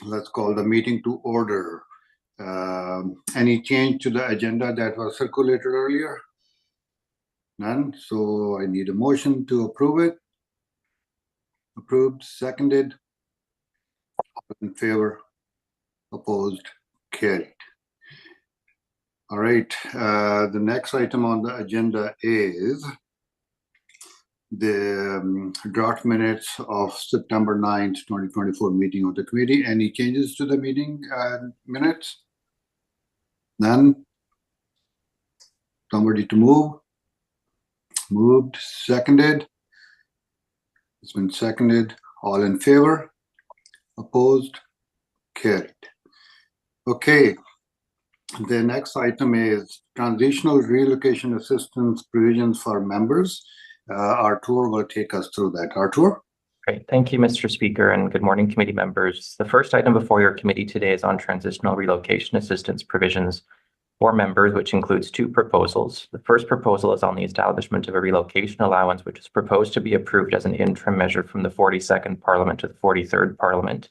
Let's call the meeting to order. Any change to the agenda that was circulated earlier? None. So I need a motion to approve it. Approved, seconded. In favor, opposed, carried. All right. The next item on the agenda is the draft minutes of September 9th, 2024 meeting of the committee. Any changes to the meeting minutes? None. Somebody to move? Moved, seconded. It's been seconded. All in favor? Opposed? Carried. Okay. The next item is transitional relocation assistance provisions for members. Artur will take us through that. Artur? Great. Thank you, Mr. Speaker, and good morning, committee members. The first item before your committee today is on transitional relocation assistance provisions for members, which includes two proposals. The first proposal is on the establishment of a relocation allowance, which is proposed to be approved as an interim measure from the 42nd Parliament to the 43rd Parliament.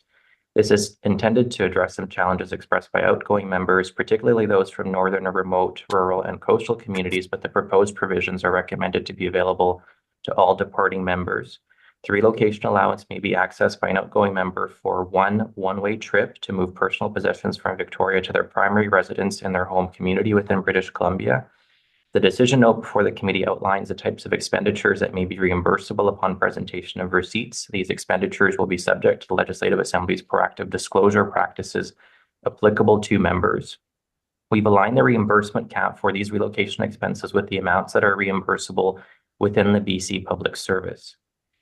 This is intended to address some challenges expressed by outgoing members, particularly those from northern or remote, rural, and coastal communities, but the proposed provisions are recommended to be available to all departing members. The relocation allowance may be accessed by an outgoing member for one-way trip to move personal possessions from Victoria to their primary residence in their home community within British Columbia. The decision note before the committee outlines the types of expenditures that may be reimbursable upon presentation of receipts. These expenditures will be subject to the Legislative Assembly's proactive disclosure practices applicable to members. We've aligned the reimbursement cap for these relocation expenses with the amounts that are reimbursable within the BC Public Service.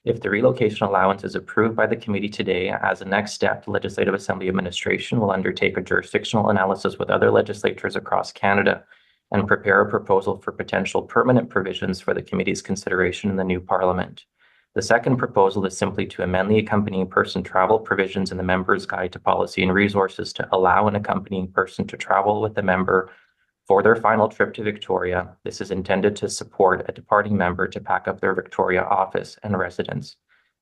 If the relocation allowance is approved by the committee today, as a next step, the Legislative Assembly Administration will undertake a jurisdictional analysis with other legislatures across Canada and prepare a proposal for potential permanent provisions for the committee's consideration in the new Parliament. The second proposal is simply to amend the accompanying person travel provisions in the Member's Guide to Policy and Resources to allow an accompanying person to travel with the member for their final trip to Victoria. This is intended to support a departing member to pack up their Victoria office and residence.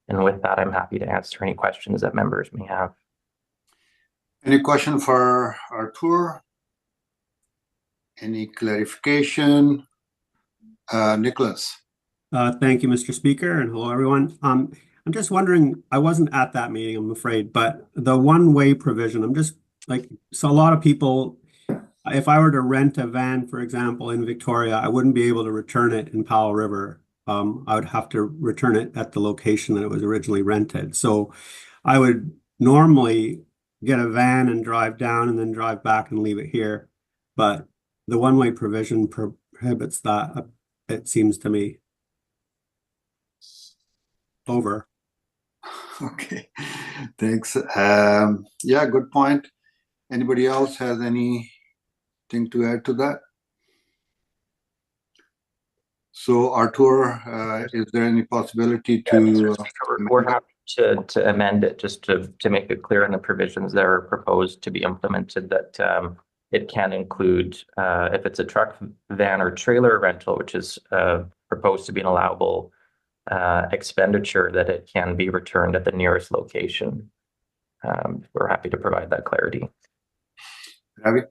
And with that, I'm happy to answer any questions that members may have. Any question for Artur? Any clarification? Nicholas? Thank you, Mr. Speaker, and hello, everyone. I'm just wondering, I wasn't at that meeting, I'm afraid, but the one-way provision, I'm just like, so a lot of people, if I were to rent a van, for example, in Victoria, I wouldn't be able to return it in Powell River. I would have to return it at the location that it was originally rented. So I would normally get a van and drive down and then drive back and leave it here. But the one-way provision prohibits that, it seems to me. Over. Okay, thanks. Yeah, good point. Anybody else has anything to add to that? So Artur, is there any possibility to? We're happy to amend it just to make it clear in the provisions that are proposed to be implemented that it can include if it's a truck, van, or trailer rental, which is proposed to be an allowable expenditure, that it can be returned at the nearest location. We're happy to provide that clarity. Ravi?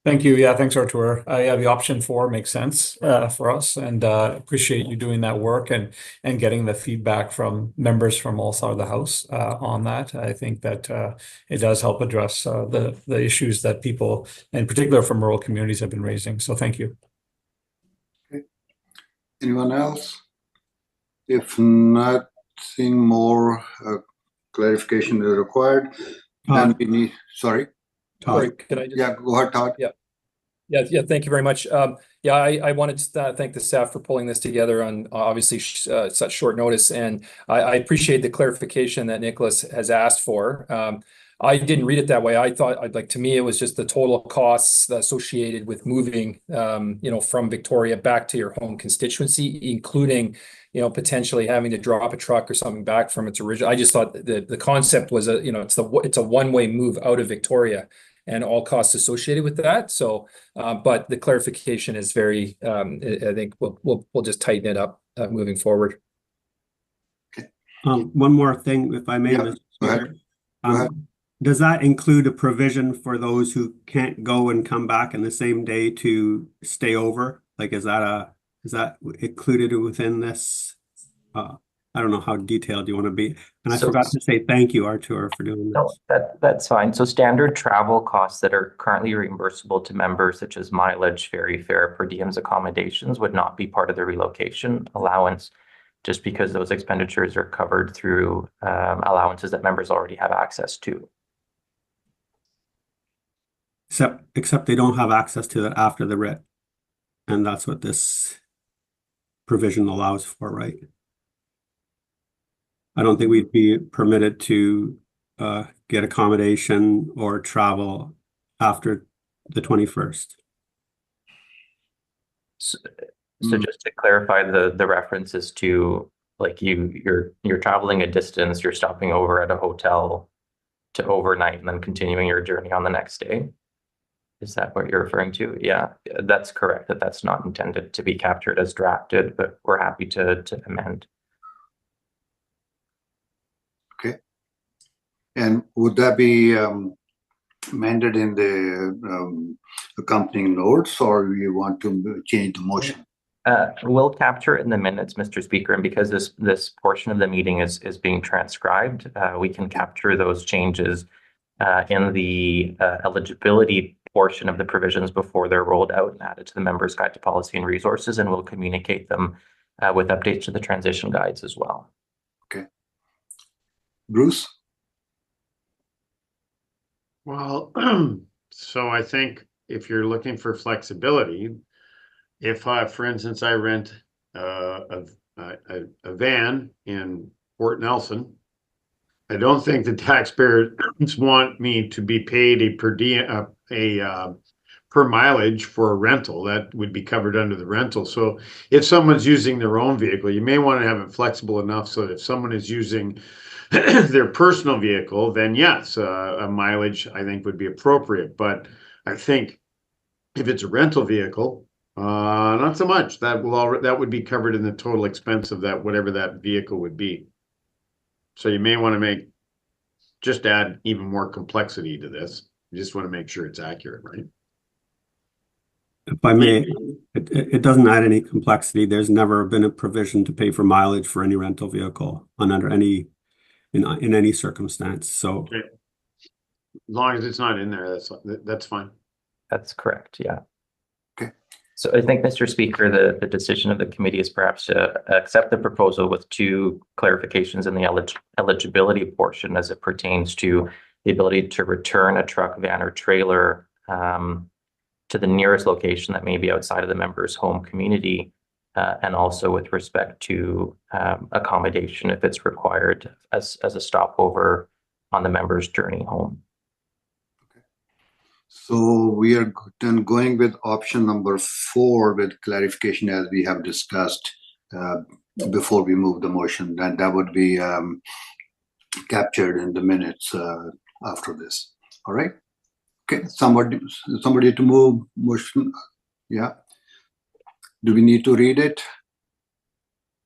Thank you. Yeah, thanks, Artur. Yeah, the option 4 makes sense for us, and appreciate you doing that work and getting the feedback from members from all sides of the House on that. I think that it does help address the issues that people, in particular from rural communities, have been raising. So thank you. Okay. Anyone else? If nothing more clarification is required, then we need, sorry. Sorry, can I just? Yeah, go ahead, Todd. Yeah, thank you very much. Yeah, I wanted to thank the staff for pulling this together on obviously such short notice, and I appreciate the clarification that Nicholas has asked for. I didn't read it that way. I thought, like, to me, it was just the total costs associated with moving, from Victoria back to your home constituency, including, potentially having to drop a truck or something back from its original. I just thought the concept was it's a one-way move out of Victoria and all costs associated with that. So, but the clarification is very, I think we'll just tighten it up moving forward. One more thing, if I may, Yeah, Mr. Speaker. go ahead. Does that include a provision for those who can't go and come back in the same day to stay over? Like, is that included within this? I don't know how detailed you want to be. And I forgot to say thank you, Artur, for doing this. No, that's fine. So standard travel costs that are currently reimbursable to members, such as mileage, ferry fare, per diems, accommodations, would not be part of the relocation allowance, just because those expenditures are covered through allowances that members already have access to. Except they don't have access to it after the writ. And that's what this provision allows for, right? I don't think we'd be permitted to get accommodation or travel after the 21st. So just to clarify, the references to, like, you're traveling a distance, you're stopping over at a hotel to overnight and then continuing your journey on the next day. Is that what you're referring to? Yeah, that's correct. That's not intended to be captured as drafted, but we're happy to amend. Okay. And would that be amended in the accompanying notes, or you want to change the motion? We'll capture it in the minutes, Mr. Speaker, and because this portion of the meeting is being transcribed, we can capture those changes in the eligibility portion of the provisions before they're rolled out and added to the Member's Guide to Policy and Resources, and we'll communicate them with updates to the transition guides as well. Okay. Bruce? Well, so I think if you're looking for flexibility, if, for instance, I rent a a van in Port Nelson. I don't think the taxpayers want me to be paid a per diem, per mileage for a rental. That would be covered under the rental. So if someone's using their own vehicle, you may want to have it flexible enough so that if someone is using their personal vehicle, then yes, a mileage I think would be appropriate. But I think if it's a rental vehicle, not so much. That would be covered in the total expense of that, whatever that vehicle would be. So you may want to just add even more complexity to this. You just want to make sure it's accurate, right? If I may, it doesn't add any complexity. There's never been a provision to pay for mileage for any rental vehicle under any in any circumstance. So Okay. As long as it's not in there, that's fine. That's correct, yeah. Okay. So I think, Mr. Speaker, the decision of the committee is perhaps to accept the proposal with two clarifications in the eligibility portion as it pertains to the ability to return a truck, van, or trailer to the nearest location that may be outside of the member's home community, and also with respect to accommodation if it's required as a stopover on the member's journey home. So we are then going with option number 4 with clarification as we have discussed before we move the motion. That would be captured in the minutes after this. All right. Okay. Somebody to move motion. Yeah. Do we need to read it?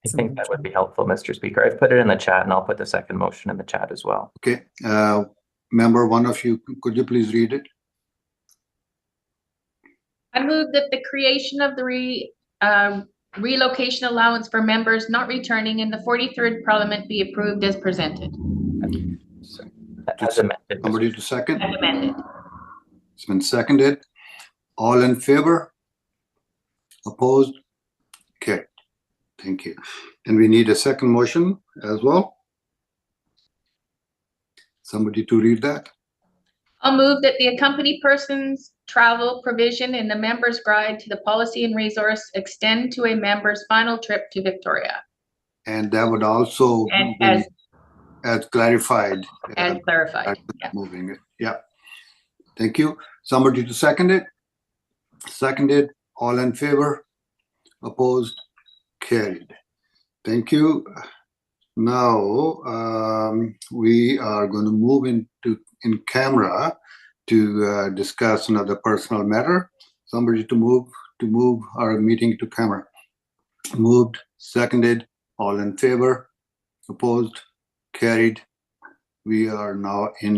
I think that would be helpful, Mr. Speaker. I've put it in the chat and I'll put the second motion in the chat as well. Okay. Member, one of you, could you please read it? I move that the creation of the relocation allowance for members not returning in the 43rd Parliament be approved as presented. As amended. Somebody to second? As amended. It's been seconded. All in favor? Opposed? Okay. Thank you. And we need a second motion as well. Somebody to read that? I'll move that the accompanied person's travel provision in the member's guide to the policy and resource extend to a member's final trip to Victoria. And that would also And be as clarified. as clarified. Yeah. Moving it. Yeah. Thank you. Somebody to second it? Seconded. All in favor? Opposed? Carried. Thank you. Now we are going to move in camera to discuss another personal matter. Somebody to move our meeting to camera. Moved, seconded, all in favor, opposed, carried. We are now in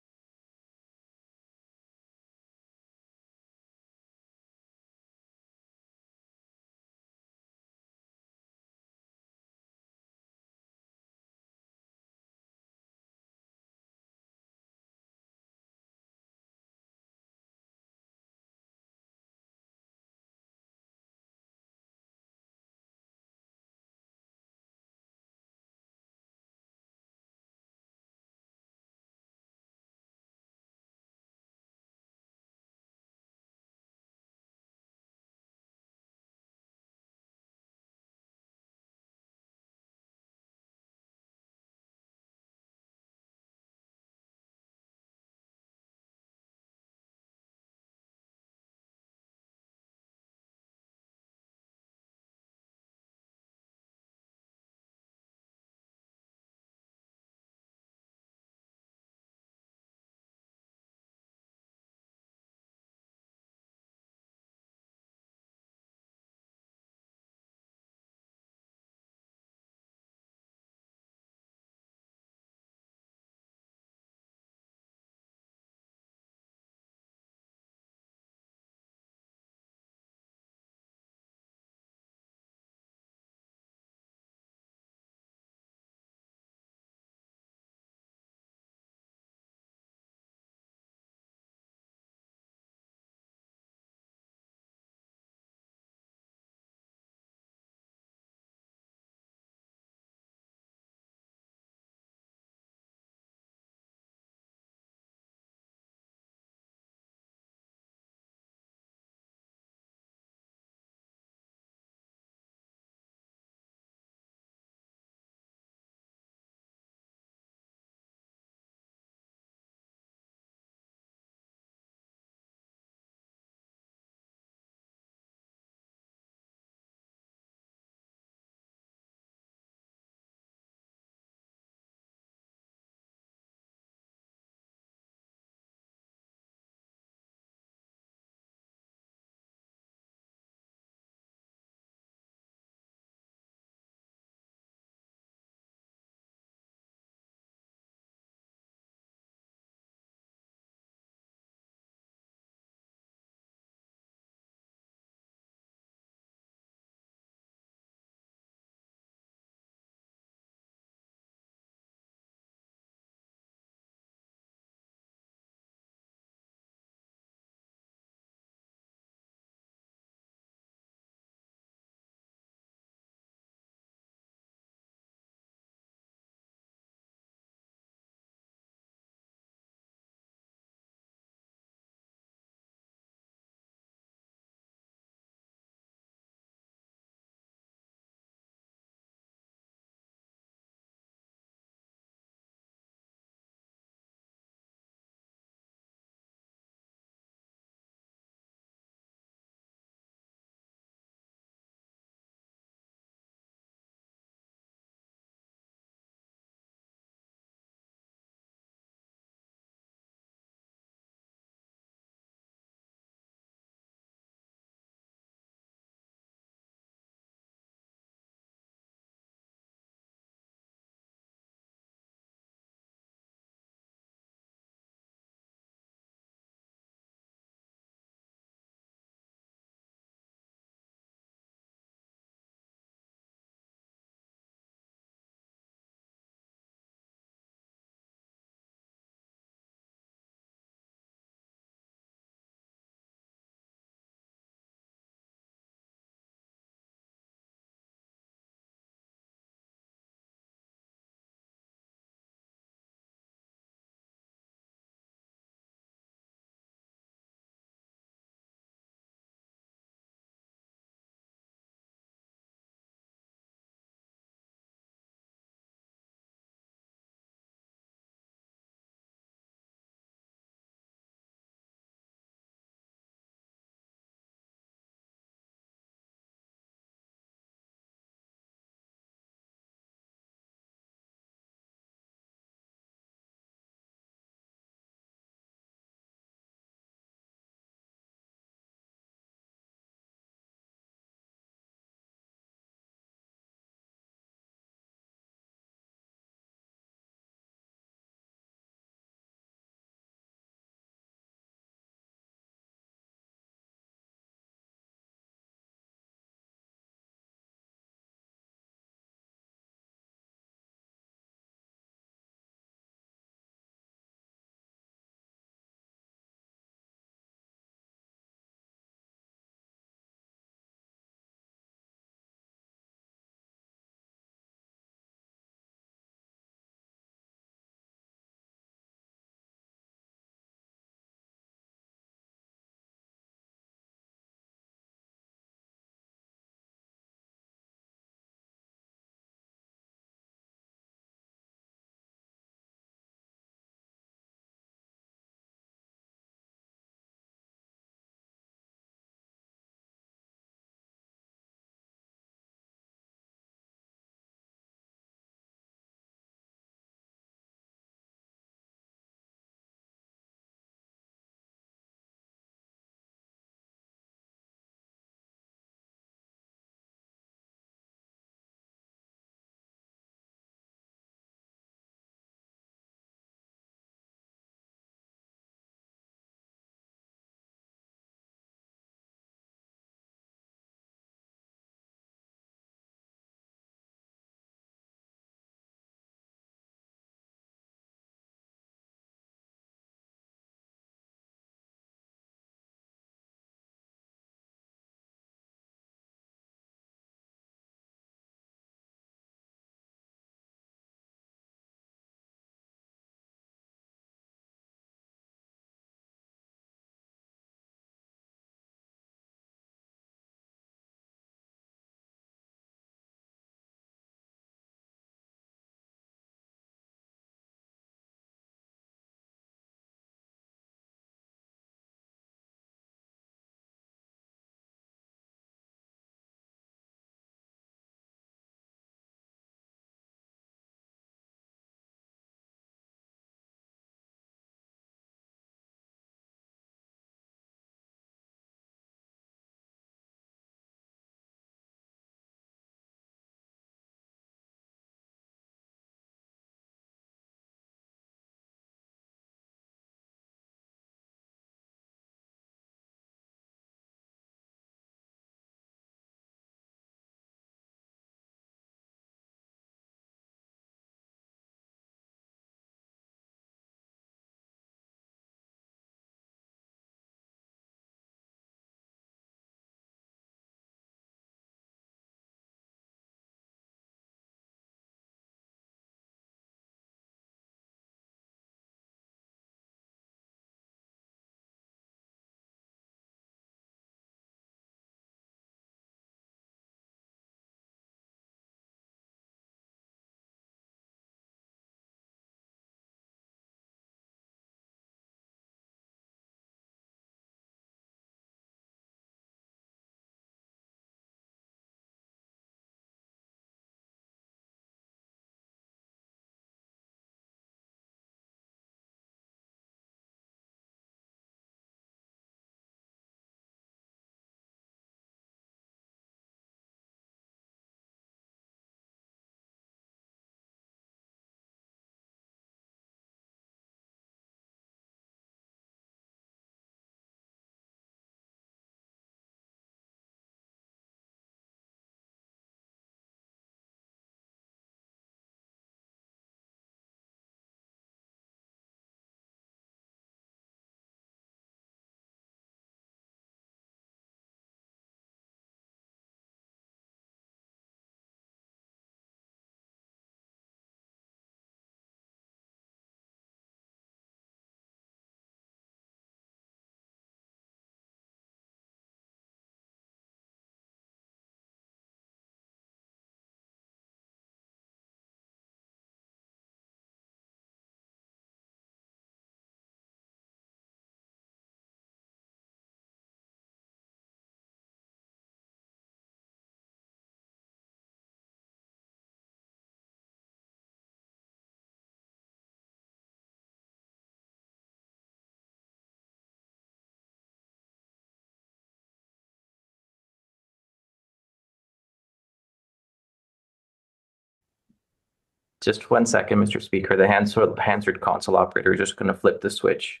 Just 1 second, Mr. Speaker. The Hansard console operator is just going to flip the switch.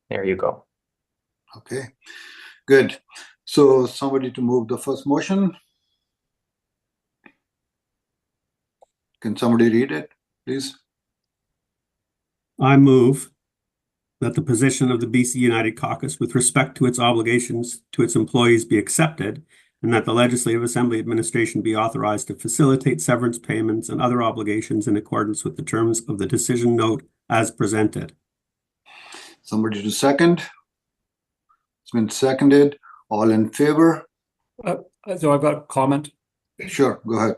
There you go. Okay, good. So somebody to move the first motion. Can somebody read it, please? I move that the position of the BC United Caucus with respect to its obligations to its employees be accepted, and that the Legislative Assembly administration be authorized to facilitate severance payments and other obligations in accordance with the terms of the decision note as presented. Somebody to second. It's been seconded. All in favor? So I've got a comment. Sure, go ahead.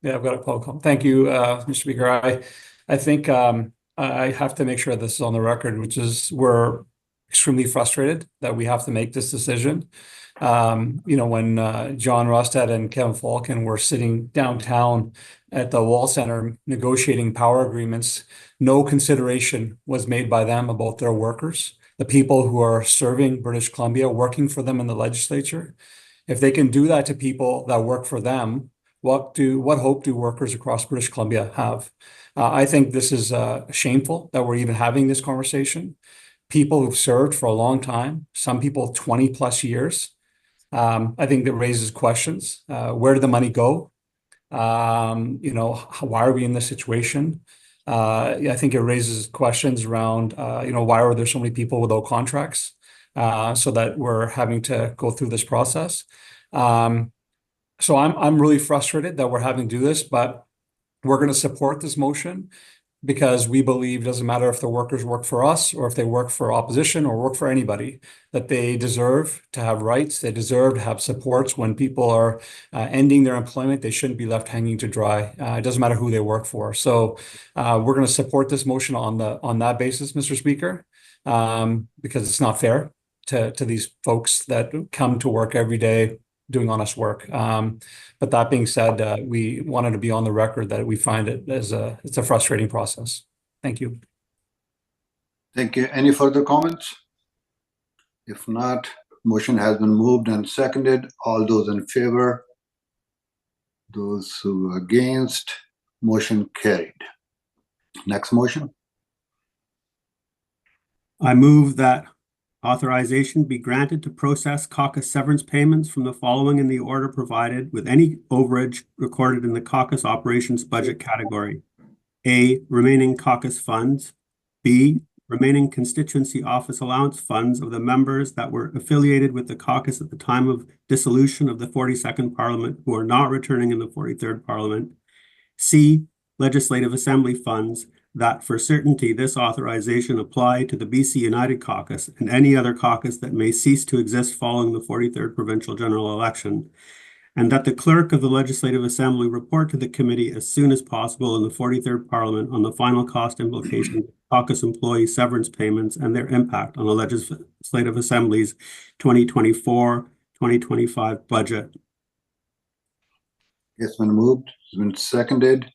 Yeah, I've got a comment. Thank you, Mr. Speaker. I think I have to make sure this is on the record, which is we're extremely frustrated that we have to make this decision. When John Rustad and Kevin Falcon were sitting downtown at the Wall Center negotiating power agreements, no consideration was made by them about their workers, the people who are serving British Columbia, working for them in the legislature. If they can do that to people that work for them, what hope do workers across British Columbia have? I think this is shameful that we're even having this conversation. People who've served for a long time, some people 20 plus years. I think that raises questions. Where did the money go? Why are we in this situation? I think it raises questions around, why are there so many people without contracts? So that we're having to go through this process. So I'm really frustrated that we're having to do this, but we're going to support this motion because we believe it doesn't matter if the workers work for us or if they work for opposition or work for anybody, that they deserve to have rights. They deserve to have supports when people are ending their employment. They shouldn't be left hanging to dry. It doesn't matter who they work for. So we're going to support this motion on that basis, Mr. Speaker, because it's not fair to these folks that come to work every day doing honest work. But that being said, we wanted to be on the record that we find it as it's a frustrating process. Thank you. Thank you. Any further comments? If not, motion has been moved and seconded. All those in favor? Those who are against? Motion carried. Next motion. I move that authorization be granted to process caucus severance payments from the following in the order provided, with any overage recorded in the caucus operations budget category. A, remaining caucus funds. B, remaining constituency office allowance funds of the members that were affiliated with the caucus at the time of dissolution of the 42nd Parliament who are not returning in the 43rd Parliament. C, Legislative Assembly funds that for certainty this authorization apply to the BC United Caucus and any other caucus that may cease to exist following the 43rd Provincial General Election, and that the Clerk of the Legislative Assembly report to the committee as soon as possible in the 43rd Parliament on the final cost implications of caucus employee severance payments and their impact on the Legislative Assembly's 2024-2025 budget. It's been moved. It's been seconded.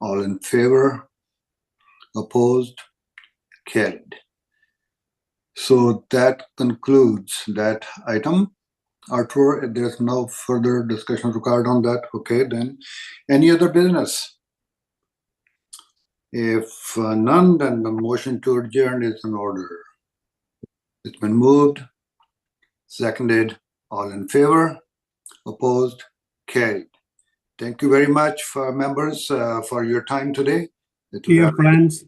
All in favor? Opposed? Carried. So that concludes that item. Arthur, there's no further discussion required on that. Okay, then any other business? If none, then the motion to adjourn is in order. It's been moved, seconded. All in favor? Opposed? Carried. Thank you very much for members for your time today. See you, friends.